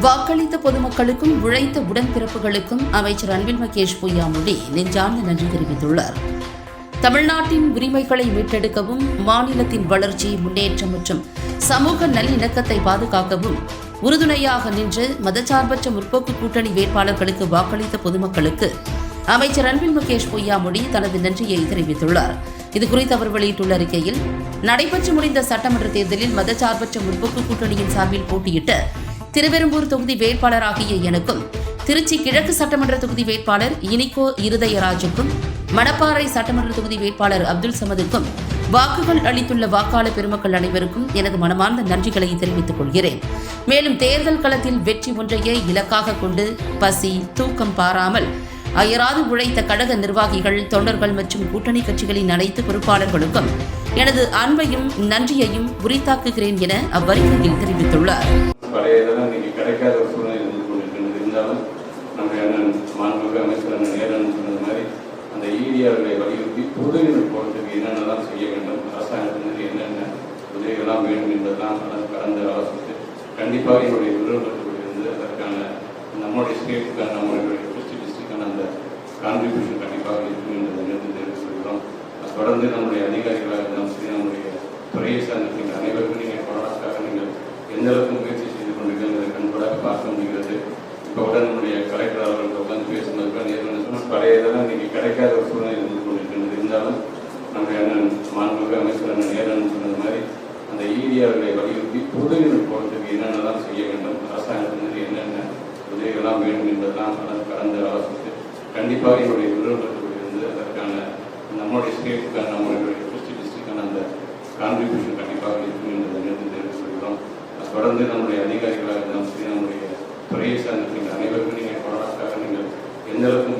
வாக்களித்த பொதுமக்களுக்கும் உழைத்த உடன்பிறப்புகளுக்கும் அமைச்சர் அன்பில் மகேஷ் பொய்யாமொழி நெஞ்சார்ந்த நன்றி தெரிவித்துள்ளார். தமிழ்நாட்டின் உரிமைகளை மீட்டெடுக்கவும், மாநிலத்தின் வளர்ச்சி, முன்னேற்றம் மற்றும் சமூக நல்லிணக்கத்தை பாதுகாக்கவும் உறுதுணையாக நின்று மதச்சார்பற்ற முற்போக்கு கூட்டணி வேட்பாளர்களுக்கு வாக்களித்த பொதுமக்களுக்கு அமைச்சர் அன்பில் மகேஷ் பொய்யாமொழி தனது நன்றியை தெரிவித்துள்ளார். இதுகுறித்து அவர் வெளியிட்டுள்ள அறிக்கையில், நடைபெற்று முடிந்த சட்டமன்ற தேர்தலில் மதச்சார்பற்ற முற்போக்கு கூட்டணியின் சார்பில் போட்டியிட்ட திருவெரும்பூர் தொகுதி வேட்பாளராகிய எனக்கும், திருச்சி கிழக்கு சட்டமன்ற தொகுதி வேட்பாளர் இனிகோ இருதயராஜுக்கும், மணப்பாறை சட்டமன்ற தொகுதி வேட்பாளர் அப்துல் சமதுக்கும் வாக்குகள் அளித்துள்ள வாக்காளர் பெருமக்கள் அனைவருக்கும் எனது மனமார்ந்த நன்றிகளை தெரிவித்துக் கொள்கிறேன். மேலும் தேர்தல் களத்தில் வெற்றி ஒன்றையே இலக்காக கொண்டு பசி தூக்கம் பாராமல் அயராது உழைத்த கழக நிர்வாகிகள், தொண்டர்கள் மற்றும் கூட்டணி கட்சிகளின் அனைத்து பொறுப்பாளர்களுக்கும் எனது அன்பையும் நன்றியையும் உரித்தாக்குகிறேன் என அவ்வறிக்கையில் தெரிவித்துள்ளார். அந்த ஈடிஆர்களை வலியுறுத்தி பொதுவினர் போகிறதுக்கு என்னென்னலாம் செய்ய வேண்டும், அரசாங்கத்தினர் என்னென்ன உதவிகளாம் வேண்டும் என்பதெல்லாம் கடந்த ஆலோசித்து கண்டிப்பாக என்னுடைய நிறுவனத்திலிருந்து அதற்கான நம்முடைய ஸ்டேட்டுக்கான நம்மளுடைய டிஸ்ட்ரிக்டான அந்த கான்ட்ரிபியூஷன் கண்டிப்பாக இருக்கும் என்பதை நிறுத்தி தெரிவித்துள்ளோம். தொடர்ந்து நம்முடைய அதிகாரிகளாக இருந்தாலும் சரி, நம்முடைய துறையை சார்ந்த அனைவருக்கும் நீங்கள் கொரோனாக்காக நீங்கள் எந்த அளவுக்கு முயற்சி செய்து கொண்டீர்கள் என்பதை கண்கூடாக பார்க்க முடிகிறது. இப்போ உடன் நம்முடைய கலெக்டர் அவர்கள் உட்காந்து பேசுனதுக்கு நேரில் சொன்னால் பழைய இதெல்லாம் இன்றைக்கி கிடைக்காத ஒரு சூழ்நிலை இருந்து கொண்டிருக்கிறது. இருந்தாலும் நம்முடைய அண்ணன் மாண்புமிகு அமைச்சர் அண்ணன் நேரன் சொன்னது மாதிரி அந்த ஈடிஆர்களை வலியுறுத்தி பொதுவினர் போகிறதுக்கு என்னென்னலாம் செய்ய வேண்டும், அரசாங்கத்தினர் என்னென்ன உதவிகளாம் வேண்டும் என்பதெல்லாம் கடந்த ஆலோசித்து கண்டிப்பாக என்னுடைய நிறுவனத்திலிருந்து அதற்கான நம்முடைய ஸ்டேட்டுக்கான நம்மளுடைய டிஸ்ட்ரிக்டான அந்த கான்ட்ரிபியூஷன் கண்டிப்பாக இருக்கும் என்பதை நிறுத்தி தெரிவித்துள்ளோம். தொடர்ந்து நம்முடைய அதிகாரிகளாக இருந்தாலும் சரி, நம்முடைய துறையை சார்ந்த அனைவருக்கும் நீங்கள் கொரோனாக்காக நீங்கள் எந்த அளவுக்கு